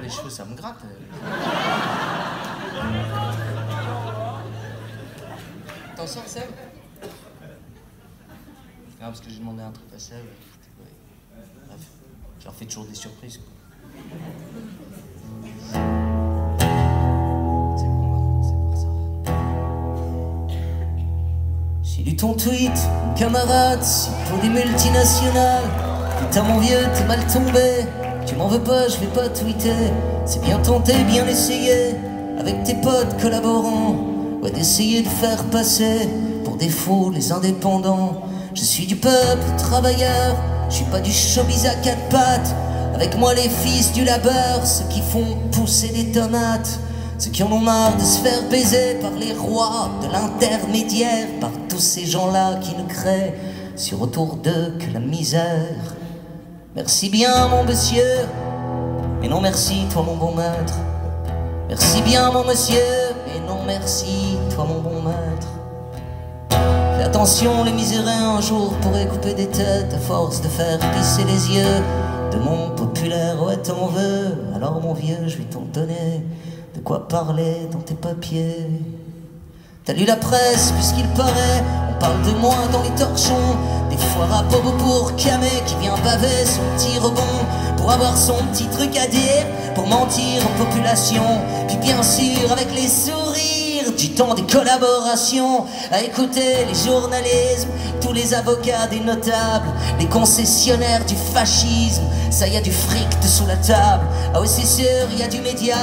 les cheveux, ça me gratte. T'en sors, Seb? Non, parce que j'ai demandé un truc à Seb. Bref, je leur fais toujours des surprises, quoi. C'est bon, on va commencer par ça. J'ai lu ton tweet, mon camarade, c'est pour des multinationales. Putain mon vieux, t'es mal tombé. Tu m'en veux pas, je vais pas tweeter. C'est bien tenté, bien essayé, avec tes potes collaborants, ouais, d'essayer de faire passer pour défaut les indépendants. Je suis du peuple travailleur, je suis pas du showbiz à quatre pattes. Avec moi les fils du labeur, ceux qui font pousser des tomates, ceux qui en ont marre de se faire baiser par les rois de l'intermédiaire, par tous ces gens-là qui ne créent sur autour d'eux que la misère. Merci bien mon monsieur, mais non merci toi mon bon maître. Merci bien mon monsieur, mais non merci toi mon bon maître. Fais attention, les miséreux un jour pourraient couper des têtes à force de faire pisser les yeux de mon populaire. Ouais t'en veux, alors mon vieux je vais t'en donner de quoi parler dans tes papiers. T'as lu la presse, puisqu'il paraît, on parle de moi dans les torchons. Des foires à bobo pour Camé qui vient baver son petit rebond pour avoir son petit truc à dire, pour mentir aux populations. Puis bien sûr avec les sourires du temps des collaborations, à écouter les journalismes, tous les avocats des notables, les concessionnaires du fascisme. Ça y a du fric dessous la table. Ah oui c'est sûr, y a du média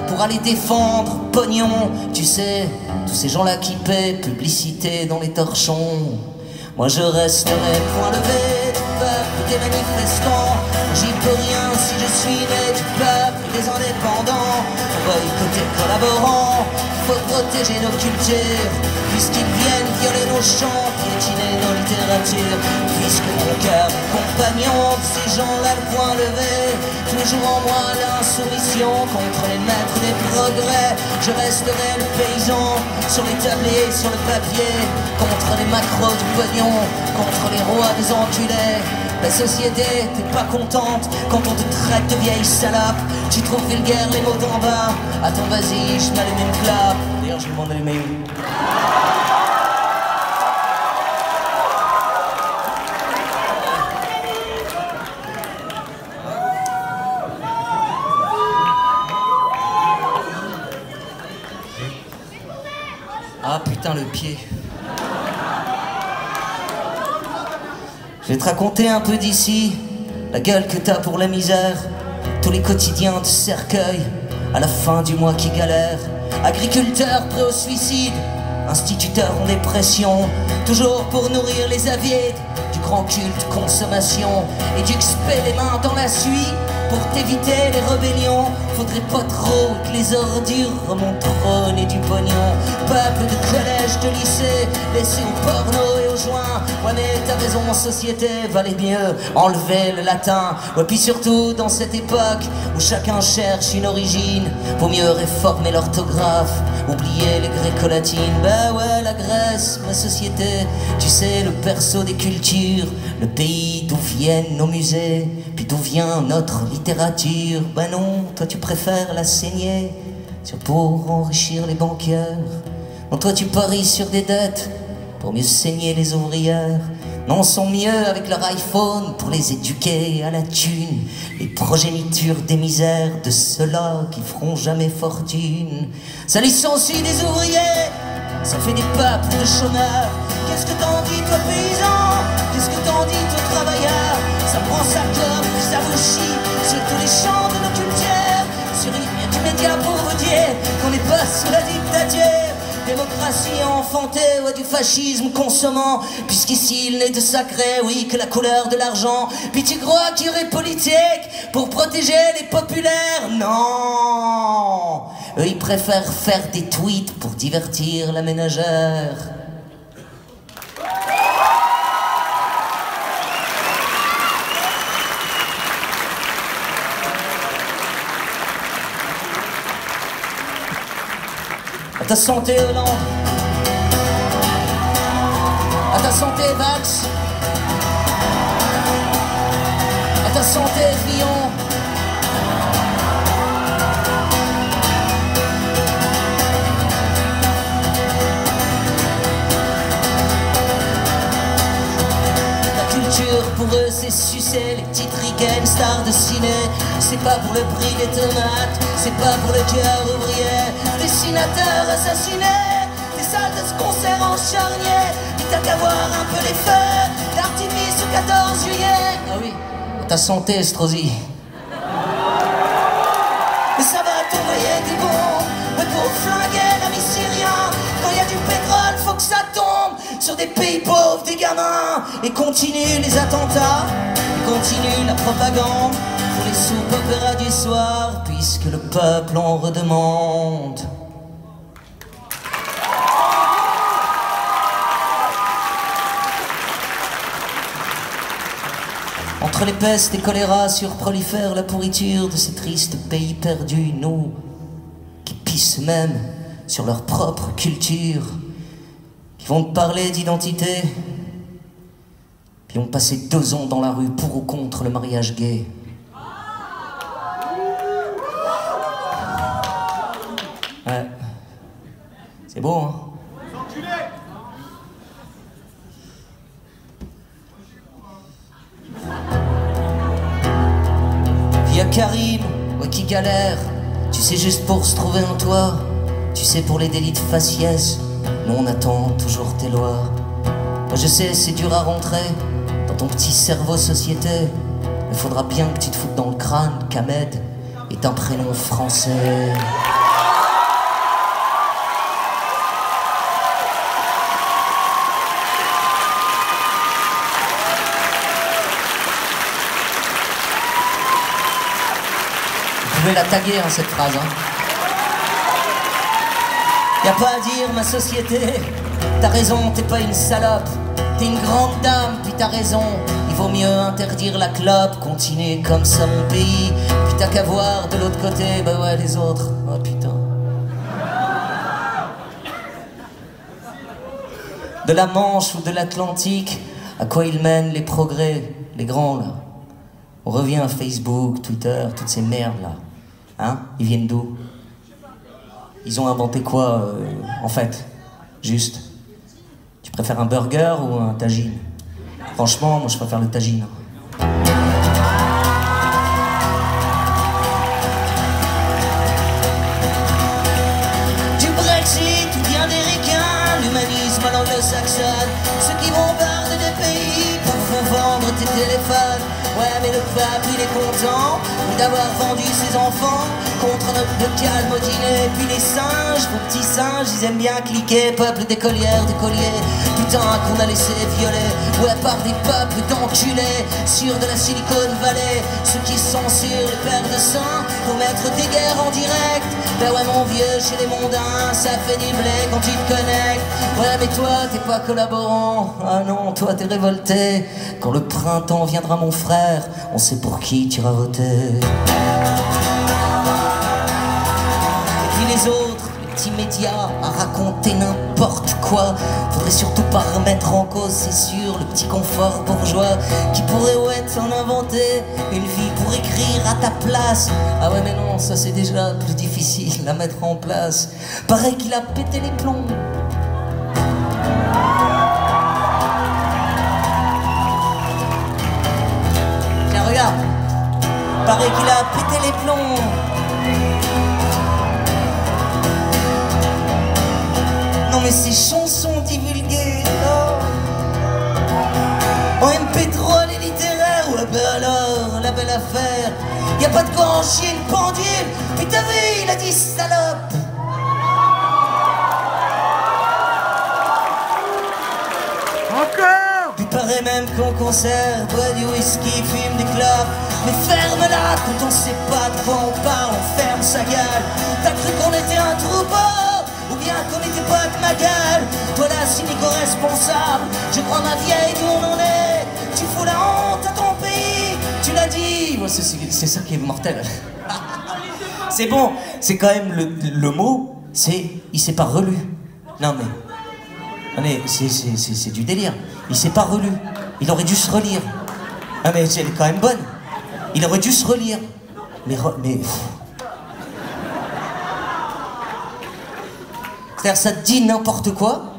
pour aller défendre pognon. Tu sais, tous ces gens-là qui paient publicité dans les torchons. Moi je resterai point levé du peuple des manifestants. J'y peux rien si je suis né du peuple des indépendants. Faut boycotter les collaborants, faut protéger nos cultures, puisqu'ils viennent violer nos chants, piétiner nos littératures. Puisque mon cœur est compagnon de ces gens-là le point levé, toujours en moi l'insoumission contre les maîtres des progrès. Je resterai le paysan sur les tablés, sur le papier, contre les macros du pognon, contre les rois des enculés. La société, t'es pas contente quand on te traite de vieille salope. Tu trouves vulgaire les mots d'en bas. Attends vas-y, je m'allume une clope. D'ailleurs je vais m'en allumer une. Ah putain le pied. Je vais te raconter un peu d'ici, la gueule que t'as pour la misère, tous les quotidiens de cercueil, à la fin du mois qui galèrent. Agriculteurs prêts au suicide, instituteurs en dépression, toujours pour nourrir les avides du grand culte consommation. Et d'XP les mains dans la suie, pour t'éviter les rébellions. Faudrait pas trop que les ordures remontent trône et du pognon. Peuple de collège, de lycée, laissé au porno et au joint. Ouais mais t'as raison, société, valait mieux enlever le latin. Ouais puis surtout dans cette époque où chacun cherche une origine, vaut mieux réformer l'orthographe, oublier les gréco-latines. Bah ouais la Grèce, ma société, tu sais le berceau des cultures, le pays d'où viennent nos musées, puis d'où vient notre littérature. Bah non, toi tu préfères la saigner pour enrichir les banquiers. Non, toi tu paries sur des dettes pour mieux saigner les ouvrières. Non, sont mieux avec leur iPhone pour les éduquer à la thune, les progénitures des misères de ceux-là qui feront jamais fortune. Ça licencie des ouvriers, ça fait des peuples de chômeurs. Qu'est-ce que t'en dis toi paysan? Qu'est-ce que t'en dis toi travailleur? Ça prend sa clope, puis ça vous chie sur tous les champs de nos cultures. Sur une du média pour vous dire qu'on n'est pas sous la dictature. Démocratie enfantée, ouais, du fascisme consommant, puisqu'ici il n'est de sacré, oui, que la couleur de l'argent. Puis tu crois qu'il y aurait politique pour protéger les populaires? Non, eux ils préfèrent faire des tweets pour divertir la ménagère. À ta santé Hollande, à ta santé Valls, à ta santé Fillon, pour eux c'est sucer les petites ricaines stars de ciné. C'est pas pour le prix des tomates, c'est pas pour le cœur ouvrier. Dessinateur assassiné, des salles de ce concert en charnier. Et t'as qu'à voir un peu les feux d'artifice au 14 juillet. Ah oui, ta santé Estrosi. Mais ça va t'envoyer des bombes, mais pour flinguer l'ami syrien. Quand y a du pétrole, faut que ça tombe sur des pays pauvres, des gamins. Et continue les attentats, et continue la propagande pour les soap-opéras du soir, puisque le peuple en redemande. Entre les pestes et choléra surprolifère la pourriture de ces tristes pays perdus, nous, qui pissent même sur leur propre culture, qui vont te parler d'identité, puis ont passé 2 ans dans la rue pour ou contre le mariage gay. Ouais. C'est beau, hein? Y'a Karim, ouais, qui galère, tu sais, juste pour se trouver un toit. Tu sais, pour les délits de faciès, nous on attend toujours tes lois. Moi je sais, c'est dur à rentrer dans ton petit cerveau société, mais faudra bien que tu te foutes dans le crâne qu'Ahmed est un prénom français. Vous pouvez la taguer, hein, cette phrase. Hein. Y'a pas à dire, ma société. T'as raison, t'es pas une salope. T'es une grande dame, puis t'as raison. Il vaut mieux interdire la clope. Continuer comme ça, mon pays. Puis t'as qu'à voir de l'autre côté, bah ouais, les autres. Oh putain. De la Manche ou de l'Atlantique, à quoi ils mènent les progrès, les grands là. On revient à Facebook, Twitter, toutes ces merdes là. Hein? Ils viennent d'où? Ils ont inventé quoi, en fait? Juste. Tu préfères un burger ou un tagine? Franchement, moi je préfère le tagine. Du Brexit ou bien des ricains, l'humanisme à l'anglo-saxonne, ceux qui bombardent des pays pour vous vendre tes téléphones. Ouais, mais le peuple il est content d'avoir vendu ses enfants contre notre calme au dîner. Puis les singes, vos petits singes, ils aiment bien cliquer. Peuple d'écolières, d'écoliers, putain qu'on a laissé violer. Ouais, par des peuples d'enculés sur de la Silicon Valley. Ceux qui censurent les paires de seins pour mettre des guerres en direct. Ben ouais mon vieux, chez les mondains, ça fait du blé quand tu te connectes. Ouais mais toi t'es pas collaborant. Ah non, toi t'es révolté. Quand le printemps viendra mon frère, on sait pour qui tu iras voter. Et puis les autres, les petits médias, à raconter n'importe quoi. Faudrait surtout pas remettre en cause, c'est sûr, le petit confort bourgeois qui pourrait ouais t'en inventer une vie pour écrire à ta place. Ah ouais mais non, ça c'est déjà plus difficile à mettre en place. Pareil qu'il a pété les plombs. Regarde, paraît qu'il a pété les plombs. Non mais ces chansons divulguées en MP3 les littéraires, ouais ben alors, la belle affaire. Y'a pas de quoi en chier une pendule. Mais t'as vu, il a dit salope. Il paraît même qu'au concert, boit du whisky, fume des clopes. Mais ferme-la, quand on sait pas de quoi on parle, on ferme sa gueule. T'as cru qu'on était un troupeau, ou bien qu'on était pas de ma gueule? Toi là, cynico responsable, je crois ma vieille d'où on en est. Tu fous la honte à ton pays, tu l'as dit. Ouais, c'est ça qui est mortel. C'est bon, c'est quand même le mot, c'est il s'est pas relu. Non mais c'est du délire. Il s'est pas relu. Il aurait dû se relire. Ah mais elle est quand même bonne. Il aurait dû se relire. Mais c'est-à-dire ça dit n'importe quoi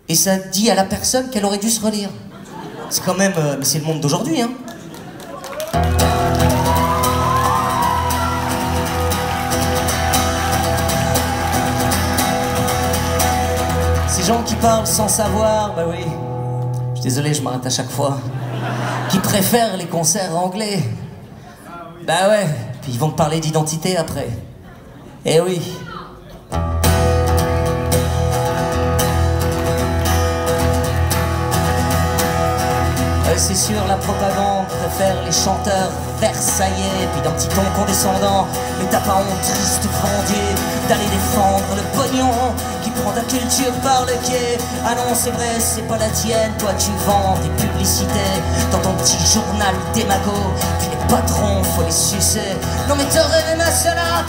et ça dit à la personne qu'elle aurait dû se relire. C'est quand même... mais c'est le monde d'aujourd'hui, hein. Ces gens qui parlent sans savoir, bah oui. Je suis désolé, je m'arrête à chaque fois. Qui préfèrent les concerts anglais. Bah ouais, puis ils vont te parler d'identité après. Eh oui. C'est sûr, la propagande préfère les chanteurs versaillais, puis d'un petit ton condescendant, mais t'as pas honte, triste grandier, d'aller défendre le pognon qui prend ta culture par le quai. Ah non, c'est vrai, c'est pas la tienne, toi tu vends des publicités dans ton petit journal démago, puis les patrons, faut les sucer. Non mais t'as rêvé ma salope,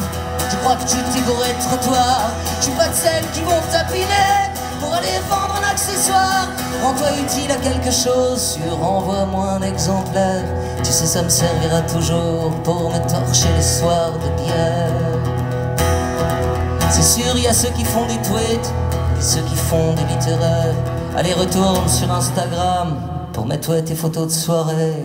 je crois que tu t'es gouré de trottoir, je suis pas de celles qui vont tapiner pour aller vendre un accessoire. Rends-toi utile à quelque chose, envoie-moi un exemplaire. Tu sais, ça me servira toujours pour me torcher les soirs de bière. C'est sûr, il y a ceux qui font des tweets et ceux qui font des littéraires. Allez, retourne sur Instagram pour mettre ouais, tes photos de soirée.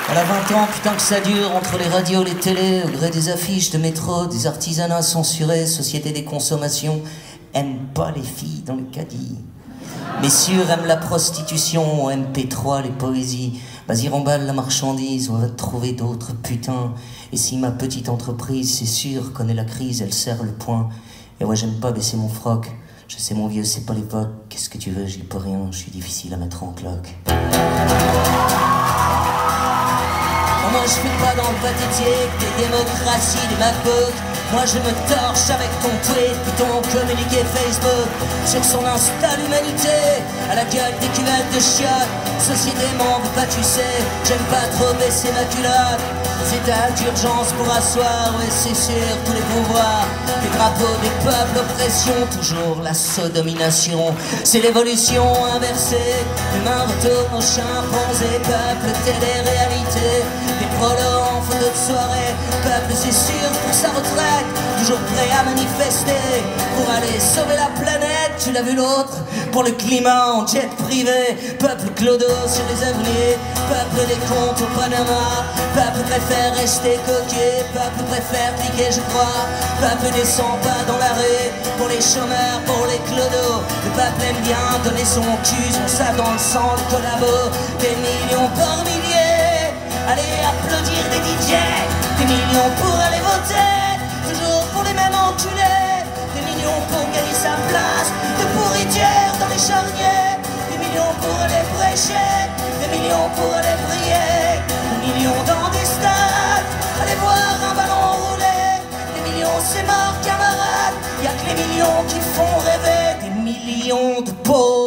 Elle a 20 ans, putain que ça dure, entre les radios, les télés, au gré des affiches de métro, des artisanats censurés, société des consommations, aime pas les filles dans le caddie. Messieurs aiment la prostitution, MP3, les poésies. Vas-y, remballe la marchandise, on va te trouver d'autres putains. Et si ma petite entreprise, c'est sûr, connaît la crise, elle serre le poing. Et ouais, j'aime pas baisser mon froc. Je sais, mon vieux, c'est pas l'époque. Qu'est-ce que tu veux, j'y peux rien, je suis difficile à mettre en cloque. Moi je suis pas dans le pathétique des démocraties, des MacBooks. Moi je me torche avec ton tweet, puis ton communiqué Facebook. Sur son Insta l'humanité, à la gueule des culottes de chiottes. Société m'en veut pas, tu sais, j'aime pas trop baisser ma culotte. C'est état d'urgence pour asseoir, ouais c'est sûr, tous les pouvoirs. Les drapeaux des peuples, oppression, toujours la sodomination. C'est l'évolution inversée, l'humain retourne aux chimpanzés. Peuple, télé-réalité, des prolos en photo de soirée. Peuple, c'est sûr, pour sa retraite, toujours prêt à manifester pour aller sauver la planète. Tu l'as vu l'autre, pour le climat en jet privé. Peuple clodo sur les avenirs, peuple des comptes au Panama. Peuple préfère rester coquet, peuple préfère cliquer je crois. Peuple descend pas dans la rue, pour les chômeurs, pour les clodos. Le peuple aime bien donner son cul, son ça dans le sang, le collabo. Des millions par milliers, allez applaudir des DJ. Des millions pour aller voter, toujours pour les mêmes enculés. Des millions pour gagner sa place de pourritière dans les charniers. Des millions pour aller prêcher, des millions pour aller prier. Des millions dans des stades, aller voir un ballon rouler. Des millions c'est mort camarades, y'a que les millions qui font rêver. Des millions de pauvres